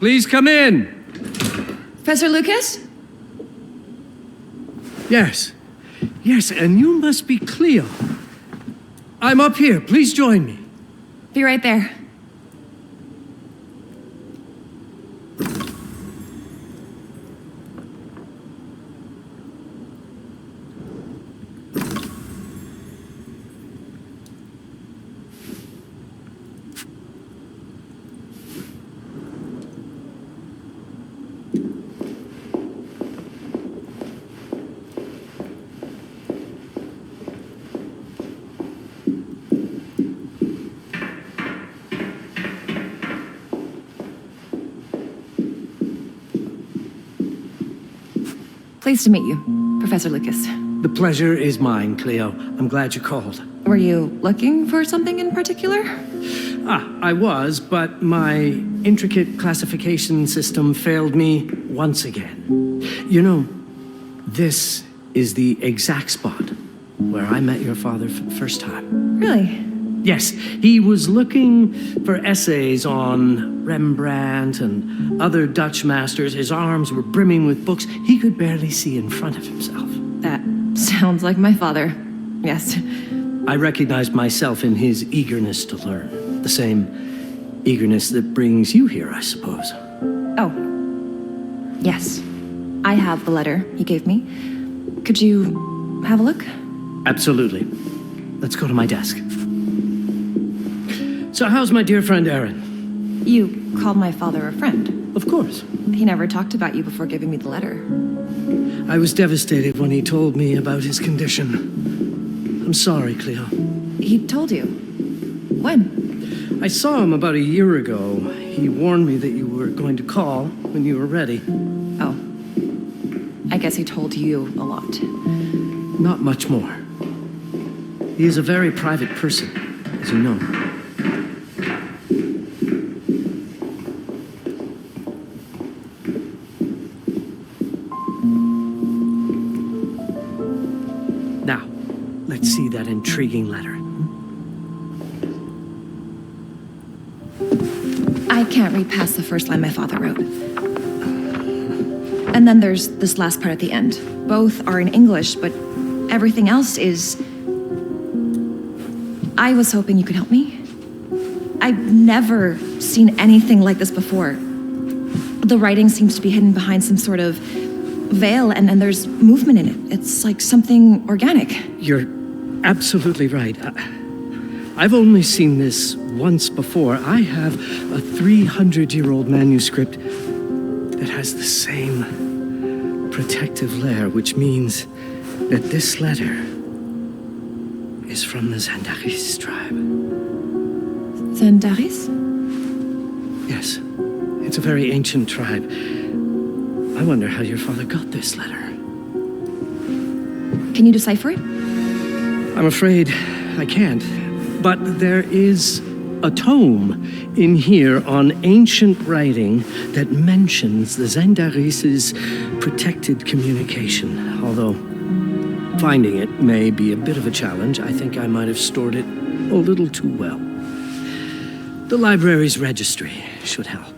Please come in. Professor Lucas? Yes. Yes, and you must be Cleo. I'm up here. Please join me. Be right there. Pleased to meet you, Professor Lucas. The pleasure is mine, Cleo. I'm glad you called. Were you looking for something in particular? I was, but my intricate classification system failed me once again. You know, this is the exact spot where I met your father for the first time. Really? Yes, he was looking for essays on Rembrandt and other Dutch masters. His arms were brimming with books. He could barely see in front of himself. That sounds like my father. Yes. I recognized myself in his eagerness to learn. The same eagerness that brings you here, I suppose. Oh. Yes. I have the letter he gave me. Could you have a look? Absolutely. Let's go to my desk. So how's my dear friend Aaron? You called my father a friend. Of course. He never talked about you before giving me the letter. I was devastated when he told me about his condition. I'm sorry, Cleo. He told you? When? I saw him about a year ago. He warned me that you were going to call when you were ready. Oh. I guess he told you a lot. Not much more. He is a very private person, as you know. Now, let's see that intriguing letter. I can't read past the first line my father wrote. And then there's this last part at the end. Both are in English, but everything else is... I was hoping you could help me. I've never seen anything like this before. The writing seems to be hidden behind some sort of veil, and there's movement in it. It's like something organic. You're absolutely right. I've only seen this once before. I have a 300-year-old manuscript that has the same protective layer, which means that this letter is from the Zandaris tribe. Zandaris? Yes, it's a very ancient tribe. I wonder how your father got this letter. Can you decipher it? I'm afraid I can't, but there is a tome in here on ancient writing that mentions the Zandaris' protected communication, although finding it may be a bit of a challenge. I think I might have stored it a little too well. The library's registry should help.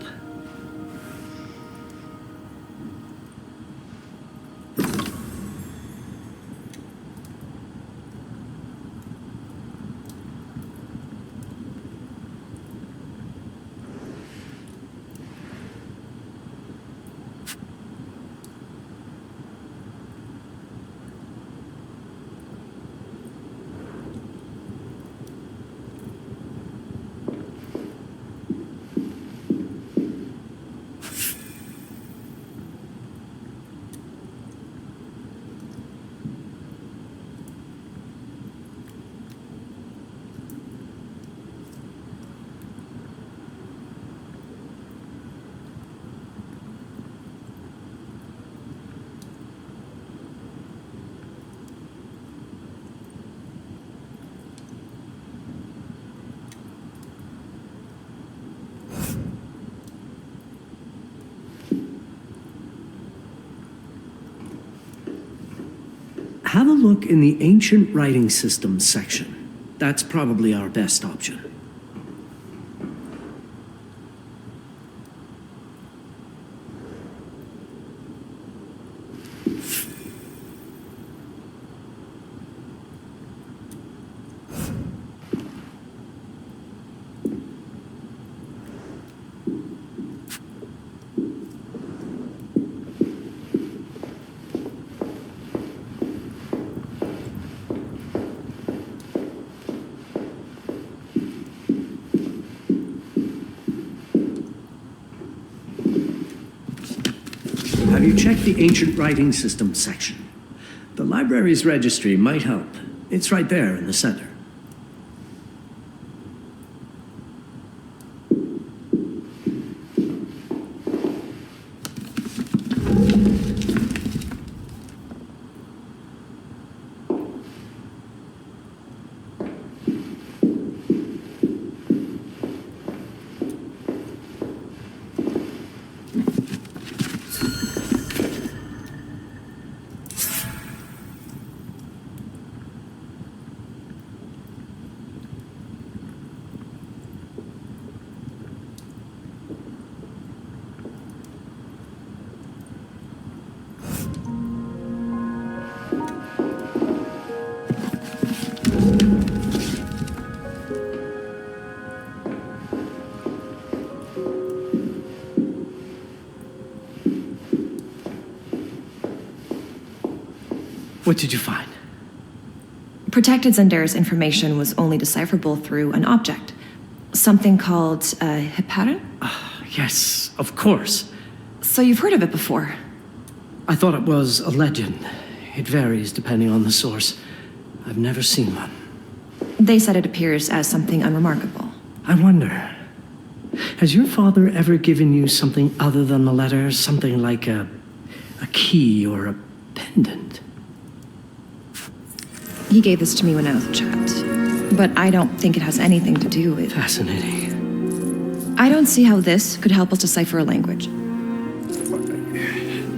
Have a look in the Ancient Writing Systems section. That's probably our best option. Have you checked the ancient writing system section? The library's registry might help. It's right there in the center. What did you find? Protected Zendare's information was only decipherable through an object. Something called a heparin? Yes, of course. So you've heard of it before? I thought it was a legend. It varies depending on the source. I've never seen one. They said it appears as something unremarkable. I wonder, has your father ever given you something other than the letter? Something like a key or a pendant? He gave this to me when I was a child, but I don't think it has anything to do with... Fascinating. I don't see how this could help us decipher a language.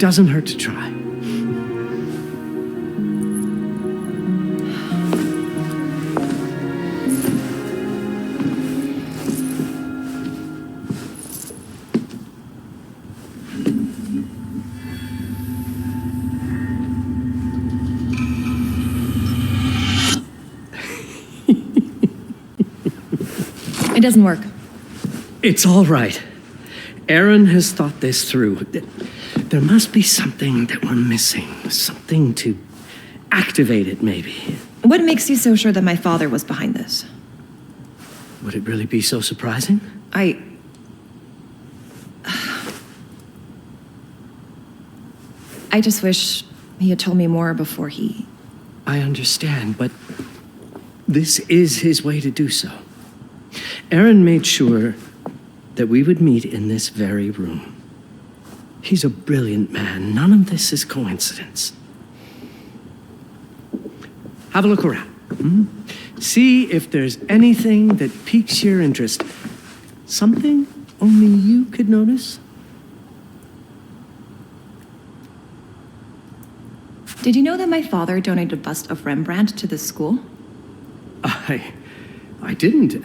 Doesn't hurt to try. It doesn't work. It's all right. Aaron has thought this through. There must be something that we're missing. Something to activate it, maybe. What makes you so sure that my father was behind this? Would it really be so surprising? I just wish he had told me more before he... I understand, but this is his way to do so. Aaron made sure that we would meet in this very room. He's a brilliant man. None of this is coincidence. Have a look around. See if there's anything that piques your interest. Something only you could notice. Did you know that my father donated a bust of Rembrandt to this school? I didn't.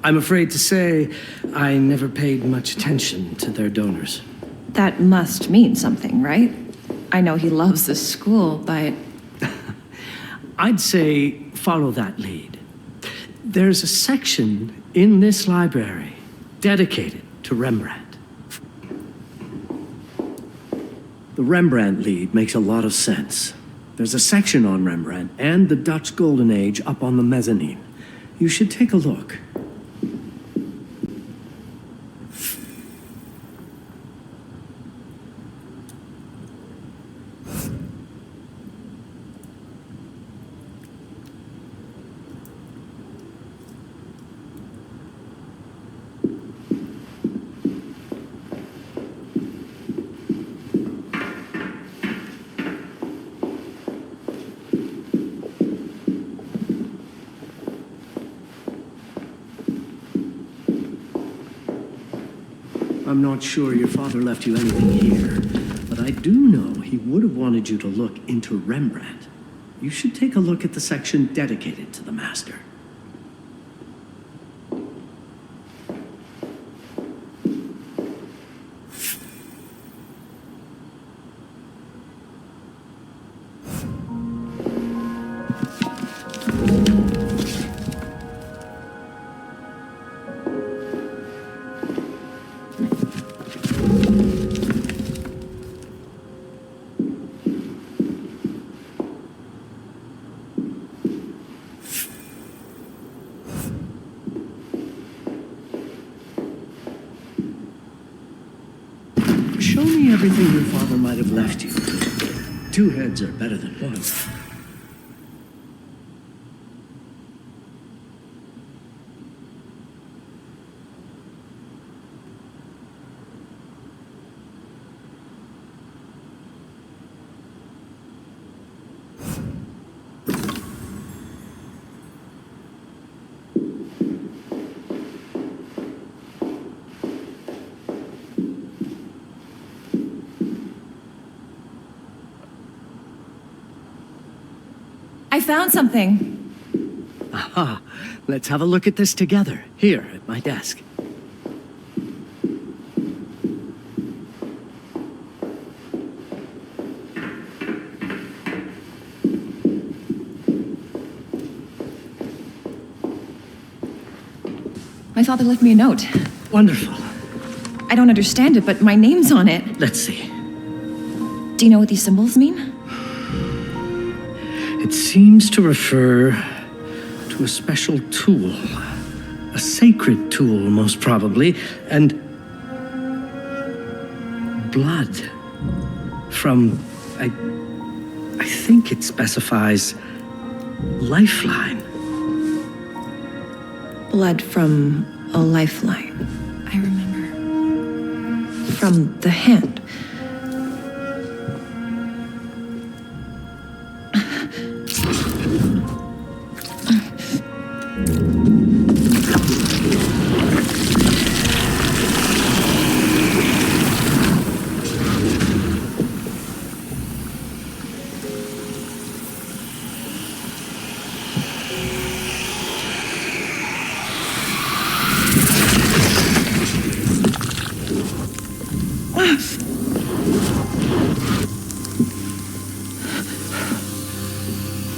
I'm afraid to say I never paid much attention to their donors. That must mean something, right? I know he loves this school, but... I'd say follow that lead. There's a section in this library dedicated to Rembrandt. The Rembrandt lead makes a lot of sense. There's a section on Rembrandt and the Dutch Golden Age up on the mezzanine. You should take a look. I'm not sure your father left you anything here, but I do know he would have wanted you to look into Rembrandt. You should take a look at the section dedicated to the master. everything your father might have left you. Two heads are better than one. I found something. Aha. Let's have a look at this together, here at my desk. My father left me a note. Wonderful. I don't understand it, but my name's on it. Let's see. Do you know what these symbols mean? It seems to refer to a special tool. A sacred tool, most probably, and blood from, I think it specifies lifeline. Blood from a lifeline. I remember. From the hand.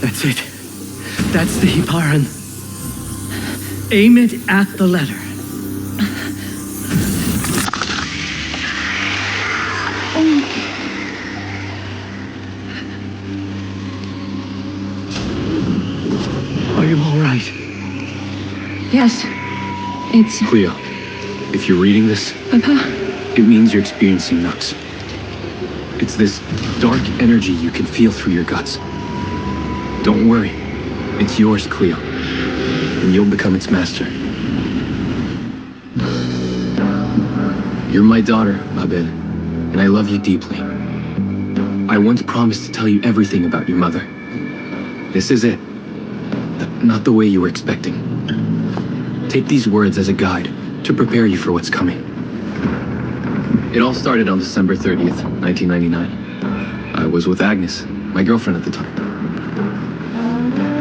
That's it. That's the Hiparan. Aim it at the letter. Are you all right? Yes. It's... Cleo, if you're reading this, Papa. it means you're experiencing nuts. It's this dark energy you can feel through your guts. Don't worry. It's yours, Cleo. And you'll become its master. You're my daughter, Mabel, and I love you deeply. I once promised to tell you everything about your mother. This is it. Not the way you were expecting. Take these words as a guide to prepare you for what's coming. It all started on December 30th, 1999. I was with Agnes, my girlfriend at the time.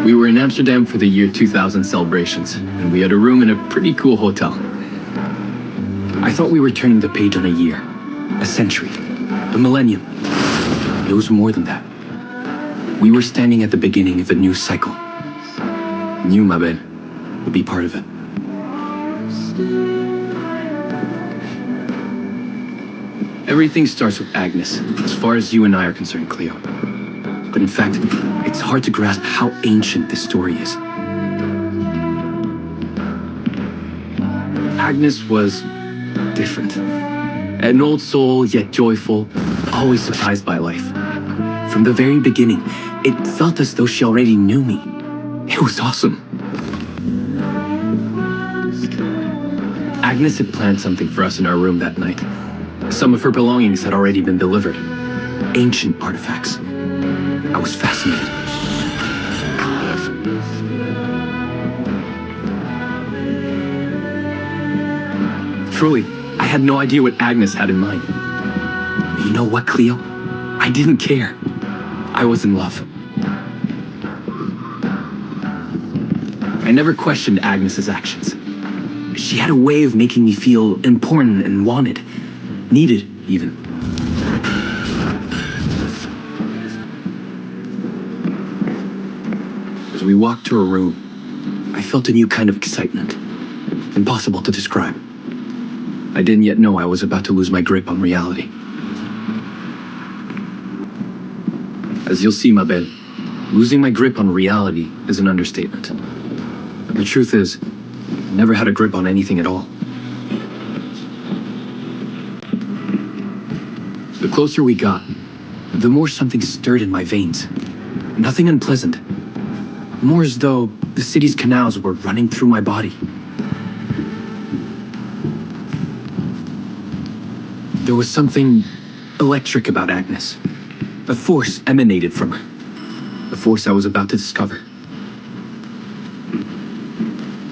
We were in Amsterdam for the year 2000 celebrations, and we had a room in a pretty cool hotel. I thought we were turning the page on a year, a century, a millennium. It was more than that. We were standing at the beginning of a new cycle. You, Mabel, would be part of it. Everything starts with Agnes, as far as you and I are concerned, Cleo. But in fact, it's hard to grasp how ancient this story is. Agnes was different. An old soul, yet joyful, always surprised by life. From the very beginning, it felt as though she already knew me. It was awesome. Agnes had planned something for us in our room that night. Some of her belongings had already been delivered. Ancient artifacts. I was fascinated. Truly, I had no idea what Agnes had in mind. You know what, Cleo? I didn't care. I was in love. I never questioned Agnes's actions. She had a way of making me feel important and wanted. Needed, even. As we walked to her room, I felt a new kind of excitement. Impossible to describe. I didn't yet know I was about to lose my grip on reality. As you'll see, Mabel, losing my grip on reality is an understatement. The truth is, I never had a grip on anything at all. The closer we got, the more something stirred in my veins. Nothing unpleasant. More as though the city's canals were running through my body. There was something electric about Agnes. A force emanated from her. The force I was about to discover.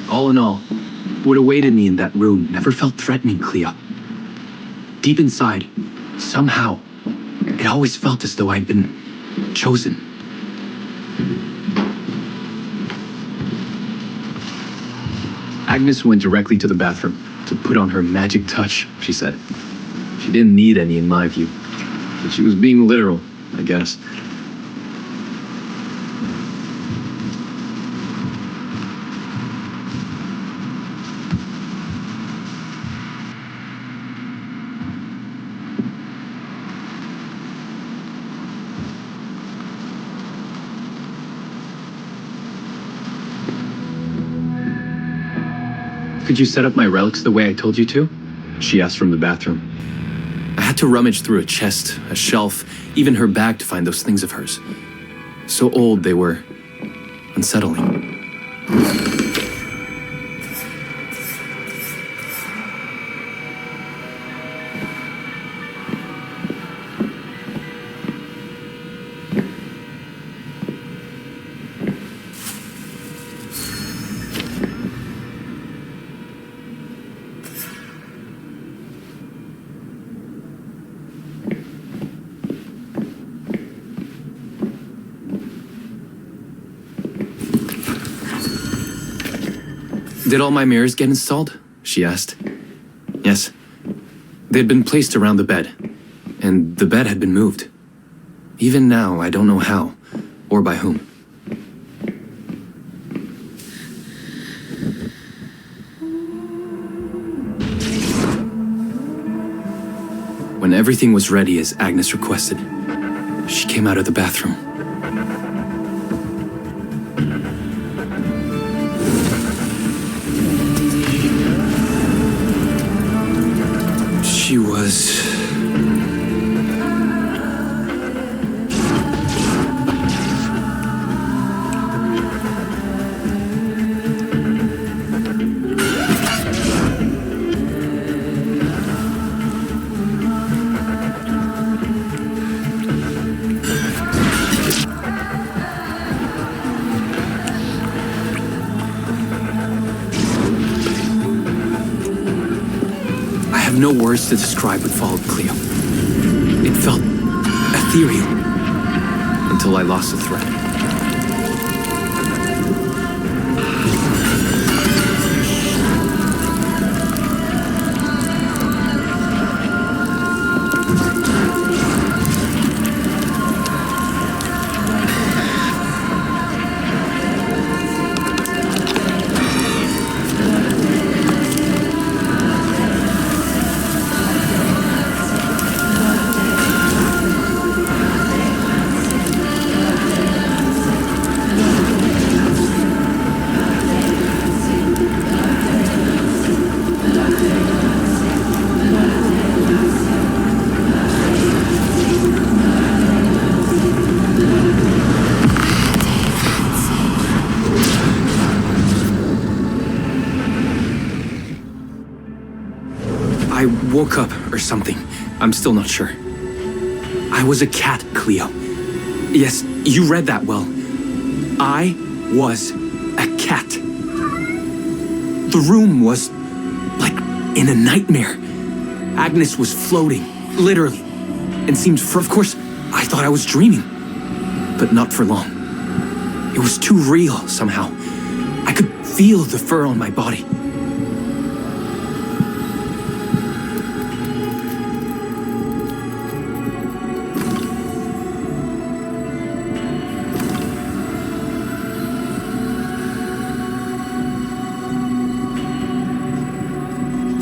All in all, what awaited me in that room never felt threatening, Cleo. Deep inside, somehow, it always felt as though I'd been chosen. Agnes went directly to the bathroom to put on her magic touch, she said. She didn't need any in my view, but she was being literal, I guess. Could you set up my relics the way I told you to? She asked from the bathroom. I had to rummage through a chest, a shelf, even her bag to find those things of hers. So old they were unsettling. Did all my mirrors get installed? She asked. Yes. They'd been placed around the bed, and the bed had been moved. Even now, I don't know how, or by whom. When everything was ready as Agnes requested, she came out of the bathroom. She was... no words to describe what followed, Cleo. It felt ethereal until I lost the thread. I woke up or something. I'm still not sure. I was a cat, Cleo. Yes, you read that well. I was a cat. The room was like in a nightmare. Agnes was floating, literally, and seemed, of course, I thought I was dreaming, but not for long. It was too real somehow. I could feel the fur on my body.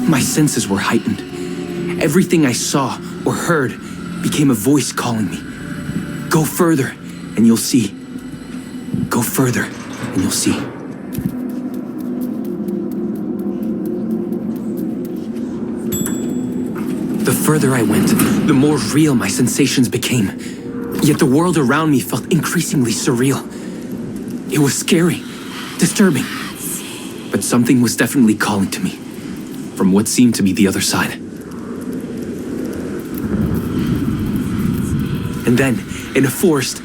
My senses were heightened. Everything I saw or heard became a voice calling me. Go further, and you'll see. Go further, and you'll see. The further I went, the more real my sensations became. Yet the world around me felt increasingly surreal. It was scary, disturbing. But something was definitely calling to me, from what seemed to be the other side. And then, in a forest,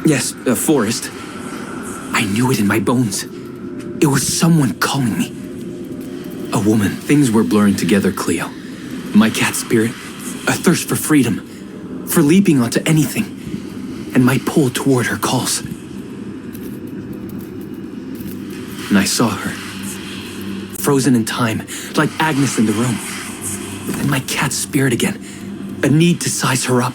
yes, a forest, I knew it in my bones. It was someone calling me. A woman. Things were blurring together, Cleo. My cat spirit, a thirst for freedom, for leaping onto anything, and my pull toward her calls. And I saw her, frozen in time, like Agnes in the room. And my cat spirit again, a need to size her up.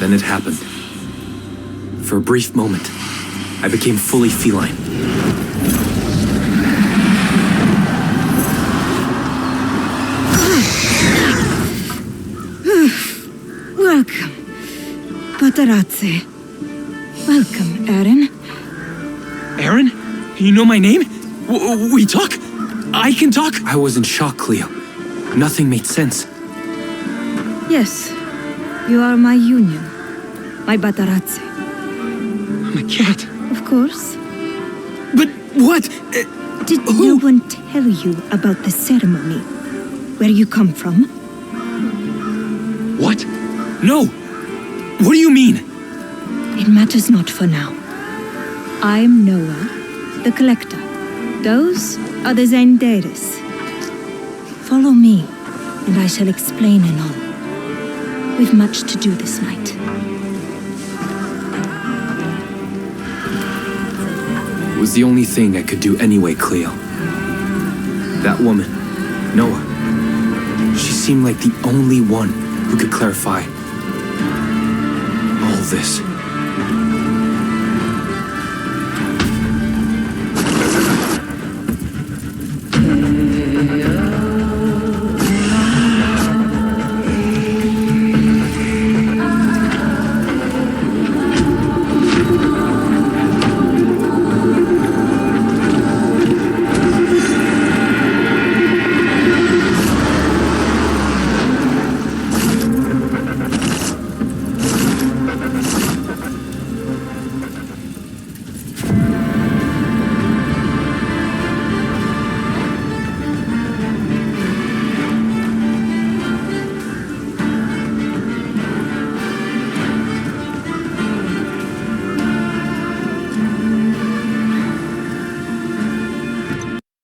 Then it happened. For a brief moment, I became fully feline. Welcome, Patrice. Welcome, Aaron. Aaron? You know my name? We talk? I can talk? I was in shock, Cleo. Nothing made sense. Yes, you are my union, my Patrice. I'm a cat. Of course. But what? Did no one tell you about the ceremony? Where you come from? What? No! What do you mean? It matters not for now. I'm Noah, the Collector. Those are the Zendaris. Follow me, and I shall explain anon. We've much to do this night. It was the only thing I could do anyway, Cleo. That woman, Noah, she seemed like the only one who could clarify all this.